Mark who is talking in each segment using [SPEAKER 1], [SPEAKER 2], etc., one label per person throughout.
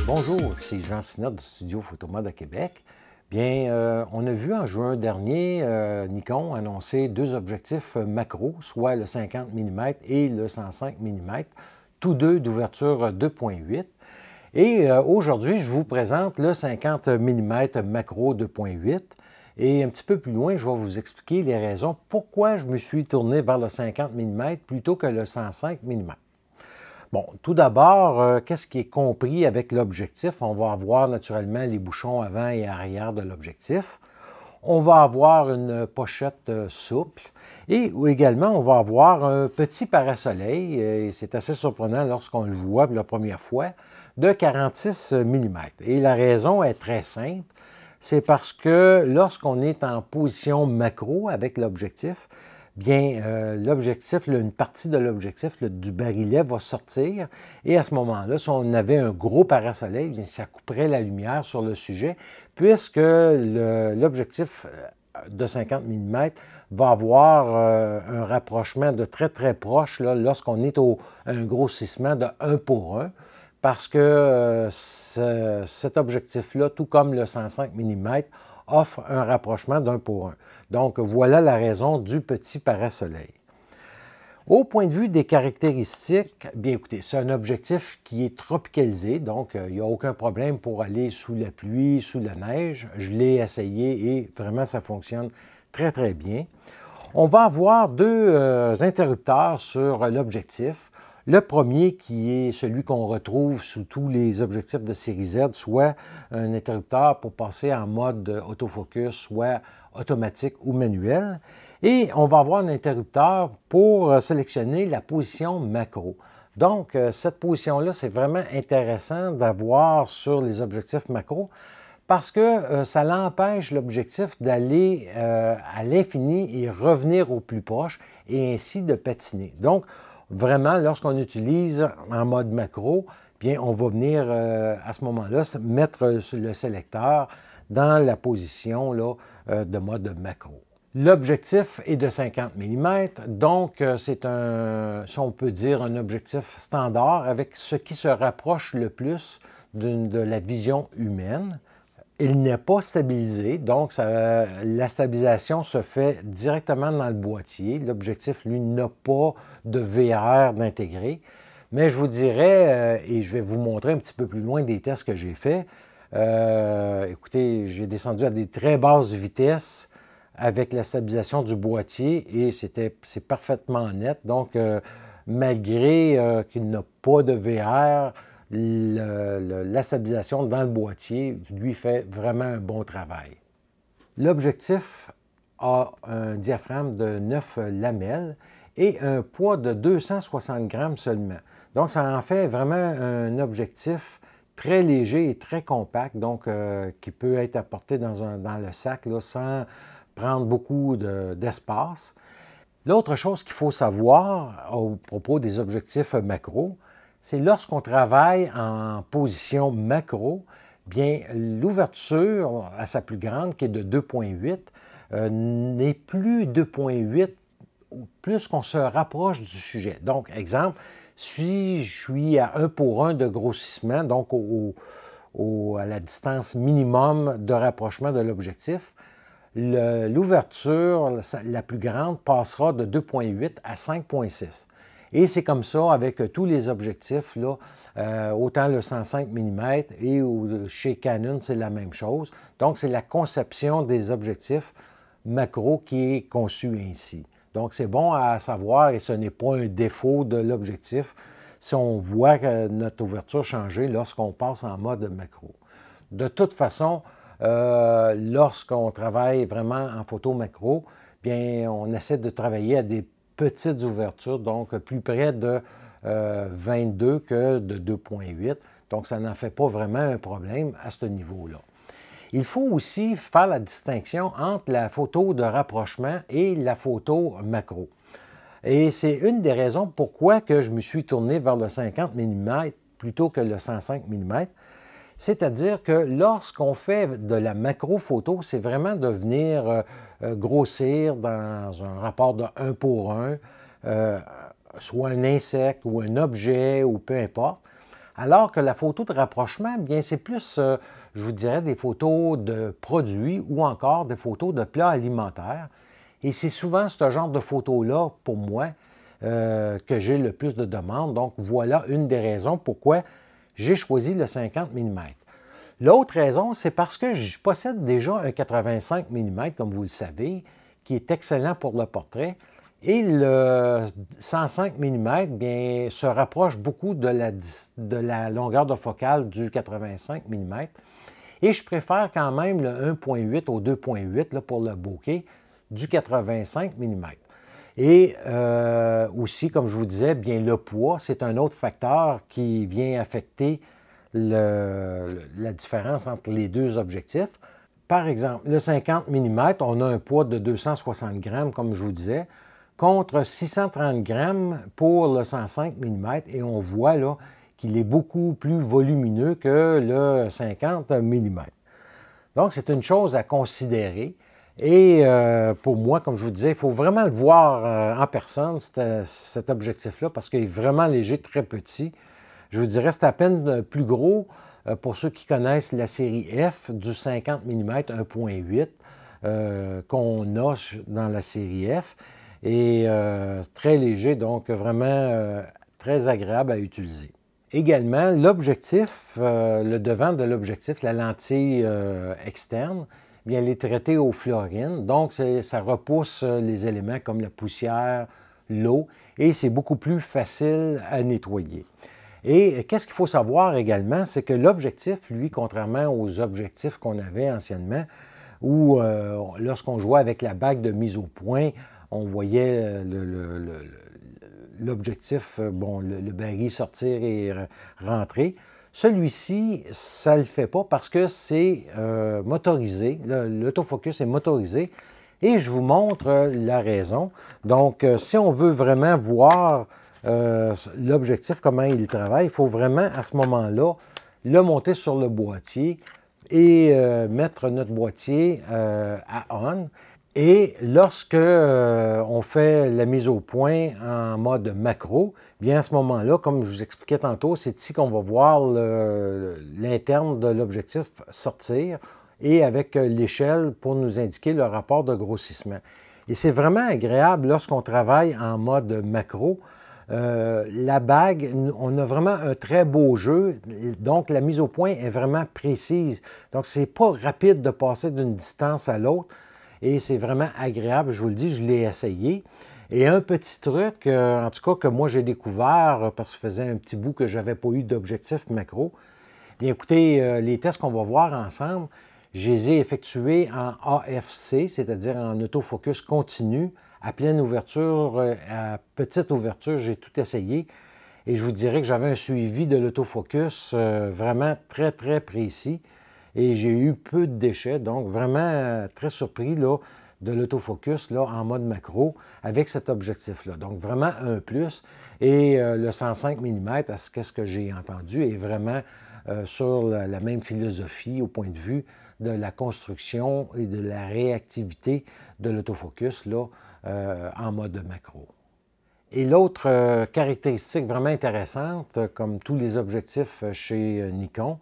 [SPEAKER 1] Bonjour, c'est Jean Sinot du studio Photomode à Québec. Bien, on a vu en juin dernier Nikon annoncer deux objectifs macro, soit le 50 mm et le 105 mm, tous deux d'ouverture 2.8. Et aujourd'hui, je vous présente le 50 mm macro 2.8. Et un petit peu plus loin, je vais vous expliquer les raisons pourquoi je me suis tourné vers le 50 mm plutôt que le 105 mm. Bon, tout d'abord, qu'est-ce qui est compris avec l'objectif? On va avoir naturellement les bouchons avant et arrière de l'objectif. On va avoir une pochette souple et également, on va avoir un petit parasoleil, et c'est assez surprenant lorsqu'on le voit pour la première fois, de 46 mm. Et la raison est très simple, c'est parce que lorsqu'on est en position macro avec l'objectif, bien, l'objectif, une partie de l'objectif du barillet va sortir et à ce moment-là, si on avait un gros parasoleil, bien, ça couperait la lumière sur le sujet puisque l'objectif de 50 mm va avoir un rapprochement de très très proche lorsqu'on est un grossissement de 1 pour 1 parce que cet objectif-là, tout comme le 105 mm, offre un rapprochement d'1 pour 1. Donc, voilà la raison du petit parasoleil. Au point de vue des caractéristiques, bien écoutez, c'est un objectif qui est tropicalisé, donc il n'y a aucun problème pour aller sous la pluie, sous la neige. Je l'ai essayé et vraiment ça fonctionne très très bien. On va avoir deux interrupteurs sur l'objectif. Le premier qui est celui qu'on retrouve sous tous les objectifs de série Z, soit un interrupteur pour passer en mode autofocus, soit automatique ou manuel. Et on va avoir un interrupteur pour sélectionner la position macro. Donc, cette position-là, c'est vraiment intéressant d'avoir sur les objectifs macro parce que ça l'empêche l'objectif d'aller à l'infini et revenir au plus proche et ainsi de patiner. Donc, vraiment, lorsqu'on utilise en mode macro, bien, on va venir à ce moment-là mettre le sélecteur dans la position de mode macro. L'objectif est de 50 mm, donc c'est si on peut dire, un objectif standard avec ce qui se rapproche le plus de la vision humaine. Il n'est pas stabilisé, donc la stabilisation se fait directement dans le boîtier. L'objectif, lui, n'a pas de VR d'intégrer. Mais je vous dirais, et je vais vous montrer un petit peu plus loin des tests que j'ai faits, écoutez, j'ai descendu à des très basses vitesses avec la stabilisation du boîtier et c'est parfaitement net. Donc, malgré qu'il n'a pas de VR, la stabilisation dans le boîtier lui fait vraiment un bon travail. L'objectif a un diaphragme de 9 lamelles et un poids de 260 grammes seulement. Donc, ça en fait vraiment un objectif très léger et très compact, donc qui peut être apporté dans le sac sans prendre beaucoup d'espace. L'autre chose qu'il faut savoir à propos des objectifs macro, c'est lorsqu'on travaille en position macro, bien l'ouverture à sa plus grande, qui est de 2.8, n'est plus 2.8 plus qu'on se rapproche du sujet. Donc, exemple, si je suis à 1 pour 1 de grossissement, donc à la distance minimum de rapprochement de l'objectif, l'ouverture la plus grande passera de 2.8 à 5.6. Et c'est comme ça avec tous les objectifs, autant le 105 mm et chez Canon, c'est la même chose. Donc, c'est la conception des objectifs macro qui est conçue ainsi. Donc, c'est bon à savoir et ce n'est pas un défaut de l'objectif si on voit notre ouverture changer lorsqu'on passe en mode macro. De toute façon, lorsqu'on travaille vraiment en photo macro, bien, on essaie de travailler à des petites ouvertures, donc plus près de 22 que de 2.8. Donc, ça n'en fait pas vraiment un problème à ce niveau-là. Il faut aussi faire la distinction entre la photo de rapprochement et la photo macro. Et c'est une des raisons pourquoi que je me suis tourné vers le 50 mm plutôt que le 105 mm. C'est-à-dire que lorsqu'on fait de la macro-photo, c'est vraiment de venir grossir dans un rapport de 1 pour 1, soit un insecte ou un objet ou peu importe. Alors que la photo de rapprochement, bien, c'est plus, je vous dirais, des photos de produits ou encore des photos de plats alimentaires. Et c'est souvent ce genre de photos-là, pour moi, que j'ai le plus de demandes. Donc, voilà une des raisons pourquoi j'ai choisi le 50 mm. L'autre raison, c'est parce que je possède déjà un 85 mm, comme vous le savez, qui est excellent pour le portrait. Et le 105 mm bien, se rapproche beaucoup de la longueur de focale du 85 mm. Et je préfère quand même le 1.8 au 2.8 pour le bokeh du 85 mm. Et aussi, comme je vous disais, bien, le poids, c'est un autre facteur qui vient affecter la différence entre les deux objectifs. Par exemple, le 50 mm, on a un poids de 260 grammes, comme je vous disais, contre 630 grammes pour le 105 mm. Et on voit là qu'il est beaucoup plus volumineux que le 50 mm. Donc, c'est une chose à considérer. Et pour moi, comme je vous disais, il faut vraiment le voir en personne, cet objectif-là, parce qu'il est vraiment léger, très petit. Je vous dirais, c'est à peine plus gros pour ceux qui connaissent la série F du 50 mm 1.8 qu'on a dans la série F. Et très léger, donc vraiment très agréable à utiliser. Également, l'objectif, le devant de l'objectif, la lentille externe, bien, elle est traitée au fluorine, donc ça repousse les éléments comme la poussière, l'eau, et c'est beaucoup plus facile à nettoyer. Et qu'est-ce qu'il faut savoir également, c'est que l'objectif, lui, contrairement aux objectifs qu'on avait anciennement, où lorsqu'on jouait avec la bague de mise au point, on voyait l'objectif, bon, le baril sortir et rentrer. Celui-ci, ça ne le fait pas parce que c'est motorisé, l'autofocus est motorisé, et je vous montre la raison. Donc, si on veut vraiment voir l'objectif, comment il travaille, il faut vraiment, à ce moment-là, le monter sur le boîtier et mettre notre boîtier à on. Et lorsque on fait la mise au point en mode macro, bien à ce moment-là, comme je vous expliquais tantôt, c'est ici qu'on va voir l'interne de l'objectif sortir et avec l'échelle pour nous indiquer le rapport de grossissement. Et c'est vraiment agréable lorsqu'on travaille en mode macro. La bague, on a vraiment un très beau jeu, donc la mise au point est vraiment précise. Donc, ce n'est pas rapide de passer d'une distance à l'autre et c'est vraiment agréable, je vous le dis, je l'ai essayé. Et un petit truc, en tout cas que moi j'ai découvert, parce que ça faisait un petit bout que je n'avais pas eu d'objectif macro, bien écoutez, les tests qu'on va voir ensemble, je les ai effectués en AFC, c'est-à-dire en autofocus continu, à pleine ouverture, à petite ouverture, j'ai tout essayé. Et je vous dirais que j'avais un suivi de l'autofocus vraiment très, très précis. Et j'ai eu peu de déchets, donc vraiment très surpris là, de l'autofocus en mode macro avec cet objectif-là. Donc vraiment un plus. Et le 105 mm, à ce que j'ai entendu, est vraiment sur la même philosophie au point de vue de la construction et de la réactivité de l'autofocus en mode macro. Et l'autre caractéristique vraiment intéressante, comme tous les objectifs chez Nikon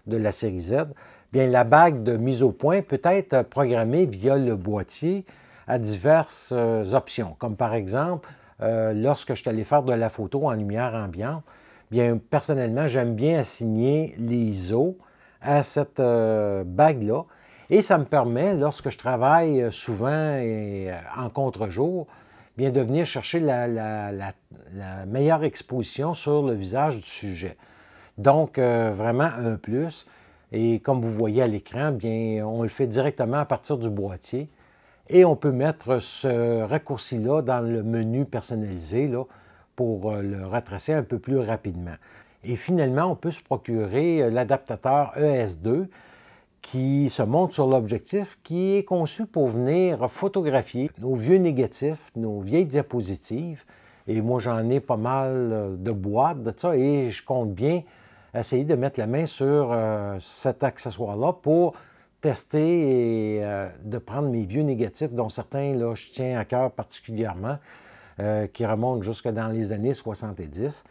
[SPEAKER 1] de la série Z, bien la bague de mise au point peut être programmée via le boîtier à diverses options, comme par exemple, lorsque je suis allé faire de la photo en lumière ambiante, bien personnellement, j'aime bien assigner les ISO à cette bague-là, et ça me permet, lorsque je travaille souvent et en contre-jour, bien de venir chercher la meilleure exposition sur le visage du sujet. Donc, vraiment un plus. Et comme vous voyez à l'écran, bien, on le fait directement à partir du boîtier. Et on peut mettre ce raccourci-là dans le menu personnalisé là, pour le retracer un peu plus rapidement. Et finalement, on peut se procurer l'adaptateur ES2 qui se monte sur l'objectif qui est conçu pour venir photographier nos vieux négatifs, nos vieilles diapositives. Et moi, j'en ai pas mal de boîtes de ça et je compte bien essayer de mettre la main sur cet accessoire-là pour tester et de prendre mes vieux négatifs, dont certains, là, je tiens à cœur particulièrement, qui remontent jusque dans les années 70.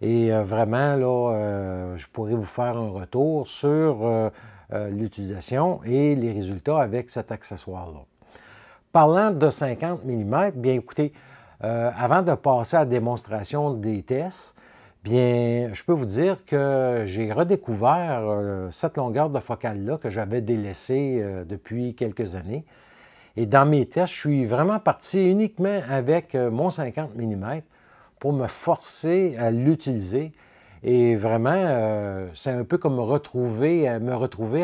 [SPEAKER 1] Et vraiment, là, je pourrais vous faire un retour sur l'utilisation et les résultats avec cet accessoire-là. Parlant de 50 mm, bien écoutez, avant de passer à la démonstration des tests, bien, je peux vous dire que j'ai redécouvert cette longueur de focale-là que j'avais délaissée depuis quelques années. Et dans mes tests, je suis vraiment parti uniquement avec mon 50 mm pour me forcer à l'utiliser. Et vraiment, c'est un peu comme me retrouver à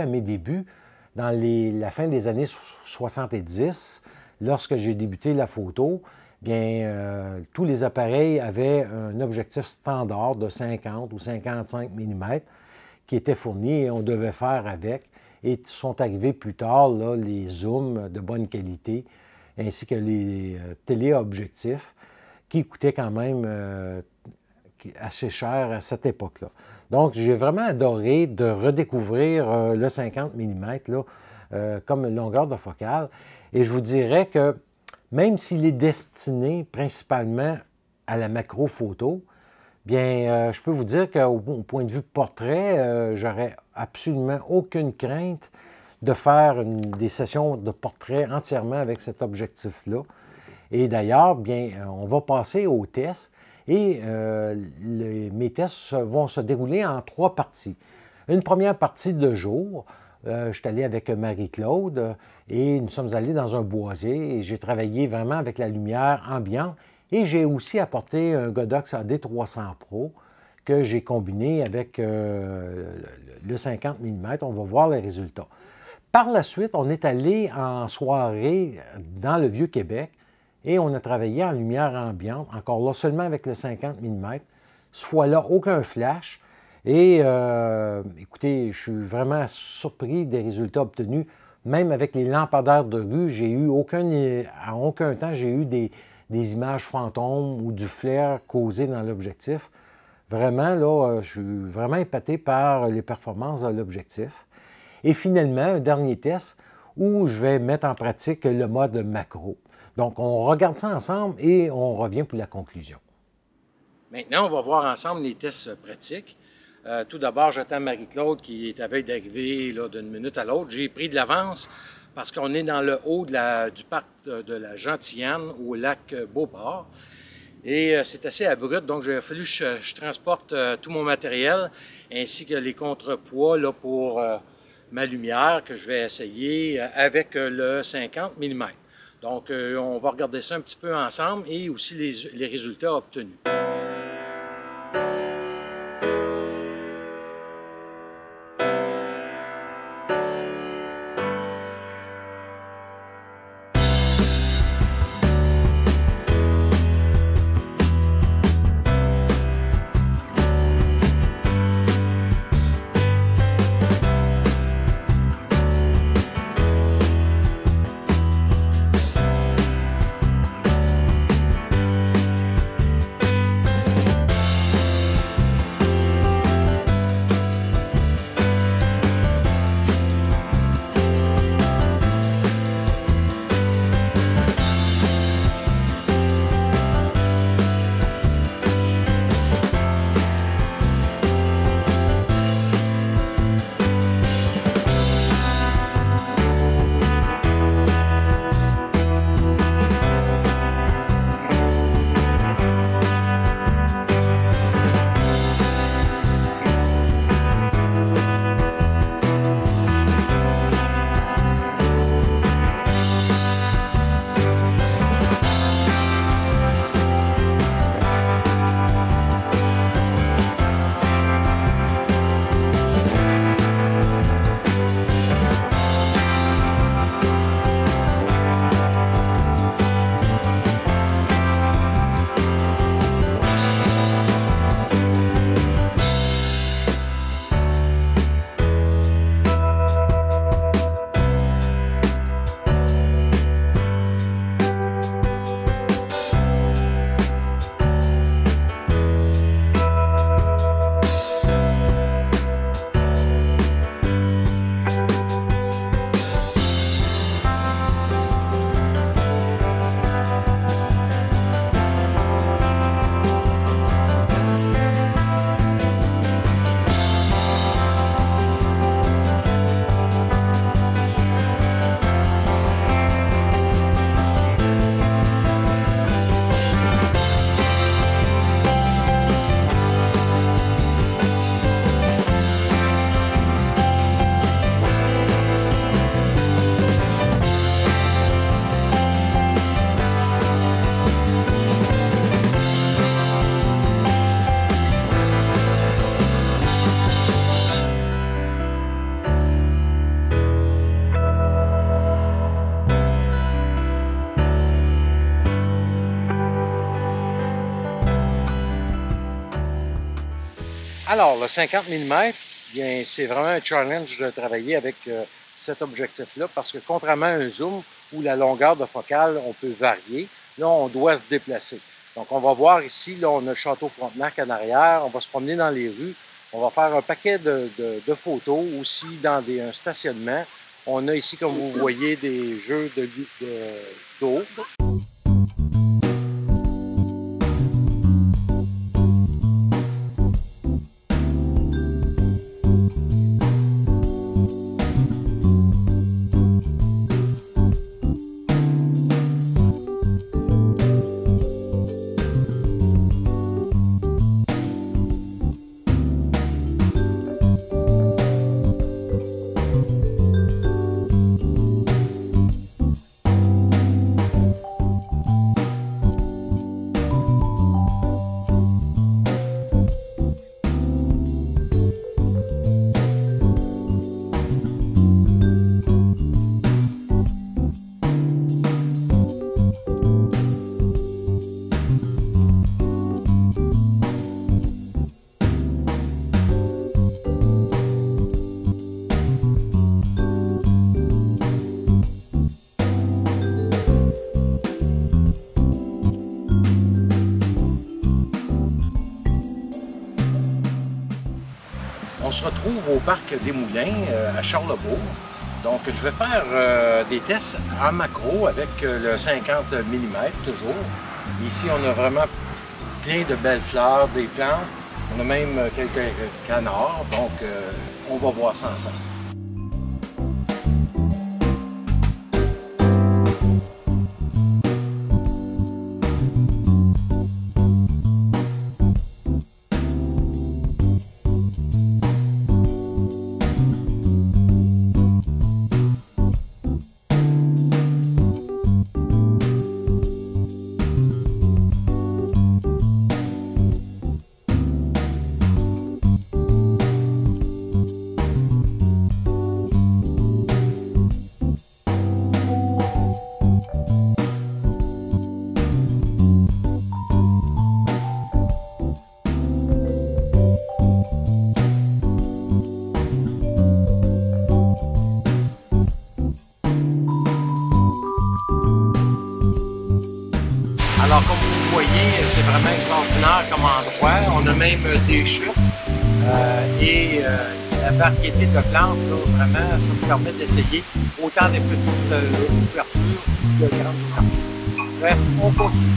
[SPEAKER 1] mes débuts dans la fin des années 70, lorsque j'ai débuté la photo. Bien, tous les appareils avaient un objectif standard de 50 ou 55 mm qui était fourni et on devait faire avec. Et sont arrivés plus tard là, les zooms de bonne qualité ainsi que les téléobjectifs qui coûtaient quand même assez cher à cette époque-là. Donc, j'ai vraiment adoré de redécouvrir le 50 mm là, comme longueur de focale. Et je vous dirais que même s'il est destiné principalement à la macro photo, bien, je peux vous dire qu'au point de vue portrait, j'aurais absolument aucune crainte de faire des sessions de portrait entièrement avec cet objectif-là. Et d'ailleurs, bien, on va passer aux tests et mes tests vont se dérouler en 3 parties. Une première partie de jour. Je suis allé avec Marie-Claude et nous sommes allés dans un boisier et j'ai travaillé vraiment avec la lumière ambiante et j'ai aussi apporté un Godox AD300 Pro que j'ai combiné avec le 50 mm. On va voir les résultats. Par la suite, on est allé en soirée dans le Vieux-Québec et on a travaillé en lumière ambiante, encore là seulement avec le 50 mm. Ce fois-là, aucun flash. Et écoutez, je suis vraiment surpris des résultats obtenus. Même avec les lampadaires de rue, j'ai eu à aucun temps, j'ai eu des images fantômes ou du flair causé dans l'objectif. Vraiment, là, je suis vraiment épaté par les performances de l'objectif. Et finalement, un dernier test où je vais mettre en pratique le mode macro. Donc, on regarde ça ensemble et on revient pour la conclusion. Maintenant, on va voir ensemble les tests pratiques. Tout d'abord, j'attends Marie-Claude qui est à veille d'arriver d'une minute à l'autre. J'ai pris de l'avance parce qu'on est dans le haut du parc de la Gentillane au lac Beauport. Et c'est assez abrupt, donc il a fallu que je transporte tout mon matériel ainsi que les contrepoids là, pour ma lumière que je vais essayer avec le 50 mm. Donc, on va regarder ça un petit peu ensemble et aussi les résultats obtenus. Alors, le 50 mm, bien, c'est vraiment un challenge de travailler avec cet objectif-là parce que contrairement à un zoom où la longueur de focale, on peut varier, là, on doit se déplacer. Donc, on va voir ici, là, on a le château Frontenac en arrière, on va se promener dans les rues, on va faire un paquet de photos aussi dans un stationnement. On a ici, comme vous voyez, des jeux d'eau. On se retrouve au parc des Moulins à Charlesbourg. Donc, je vais faire des tests en macro avec le 50 mm toujours. Ici, on a vraiment plein de belles fleurs, des plantes. On a même quelques canards. Donc, on va voir ça ensemble. Alors, comme vous voyez, c'est vraiment extraordinaire comme endroit. On a même des chutes et la variété de plantes, là, vraiment, ça vous permet d'essayer autant des petites ouvertures que de grandes ouvertures. Bref, on continue.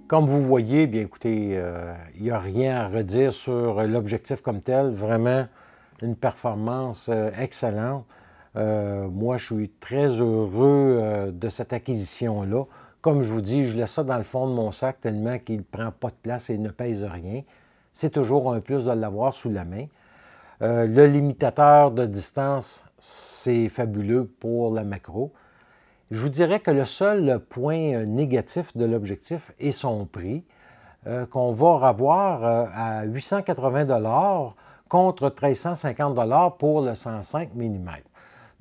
[SPEAKER 1] Comme vous voyez, bien écoutez, il n'y a rien à redire sur l'objectif comme tel. Vraiment une performance excellente. Moi, je suis très heureux de cette acquisition-là. Comme je vous dis, je laisse ça dans le fond de mon sac tellement qu'il ne prend pas de place et ne pèse rien. C'est toujours un plus de l'avoir sous la main. Le limitateur de distance, c'est fabuleux pour la macro. Je vous dirais que le seul point négatif de l'objectif est son prix, qu'on va avoir à 880 $ contre 1350 $ pour le 105 mm.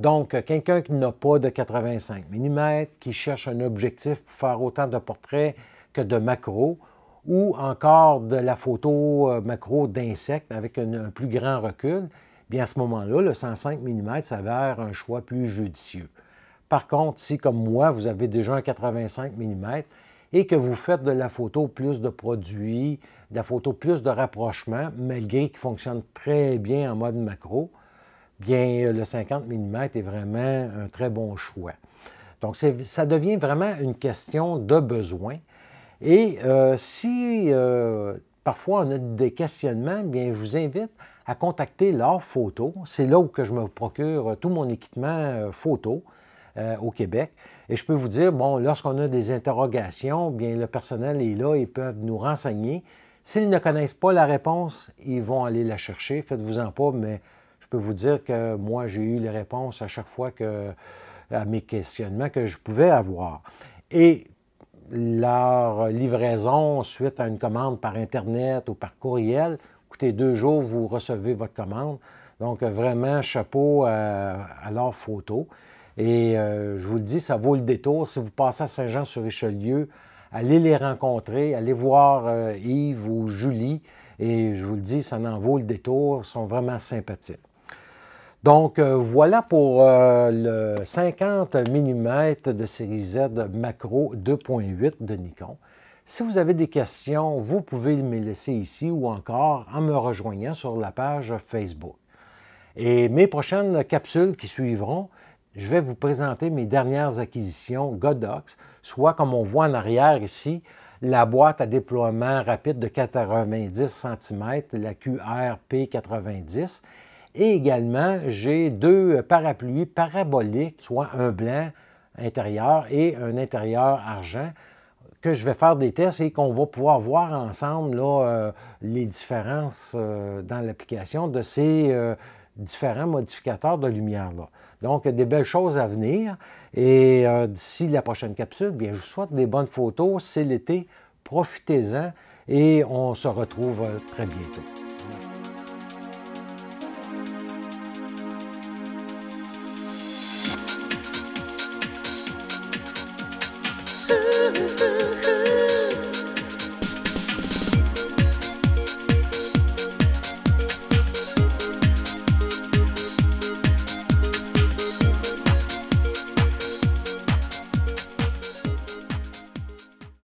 [SPEAKER 1] Donc, quelqu'un qui n'a pas de 85 mm, qui cherche un objectif pour faire autant de portraits que de macro, ou encore de la photo macro d'insectes avec un plus grand recul, bien à ce moment-là, le 105 mm s'avère un choix plus judicieux. Par contre, si, comme moi, vous avez déjà un 85 mm et que vous faites de la photo plus de produits, de la photo plus de rapprochement, malgré qu'il fonctionne très bien en mode macro, bien le 50 mm est vraiment un très bon choix. Donc, ça devient vraiment une question de besoin. Et si parfois on a des questionnements, bien, je vous invite à contacter L'Art Photo. C'est là où que je me procure tout mon équipement photo au Québec. Et je peux vous dire, bon, lorsqu'on a des interrogations, bien, le personnel est là, ils peuvent nous renseigner. S'ils ne connaissent pas la réponse, ils vont aller la chercher. Faites-vous-en pas, mais je peux vous dire que moi, j'ai eu les réponses à chaque fois à mes questionnements que je pouvais avoir. Et leur livraison suite à une commande par Internet ou par courriel, écoutez, 2 jours, vous recevez votre commande. Donc, vraiment, chapeau à L'Art Photo. Et je vous le dis, ça vaut le détour. Si vous passez à Saint-Jean-sur-Richelieu, allez les rencontrer, allez voir Yves ou Julie. Et je vous le dis, ça en vaut le détour. Ils sont vraiment sympathiques. Donc, voilà pour le 50 mm de série Z macro 2.8 de Nikon. Si vous avez des questions, vous pouvez me les laisser ici ou encore en me rejoignant sur la page Facebook. Et mes prochaines capsules qui suivront, je vais vous présenter mes dernières acquisitions Godox, soit comme on voit en arrière ici, la boîte à déploiement rapide de 90 cm, la QRP90. Et également, j'ai 2 parapluies paraboliques, soit un blanc intérieur et un intérieur argent, que je vais faire des tests et qu'on va pouvoir voir ensemble là, les différences dans l'application de ces différents modificateurs de lumière-là. Donc, des belles choses à venir. Et d'ici la prochaine capsule, bien, je vous souhaite des bonnes photos. C'est l'été, profitez-en et on se retrouve très bientôt.
[SPEAKER 2] Ooh.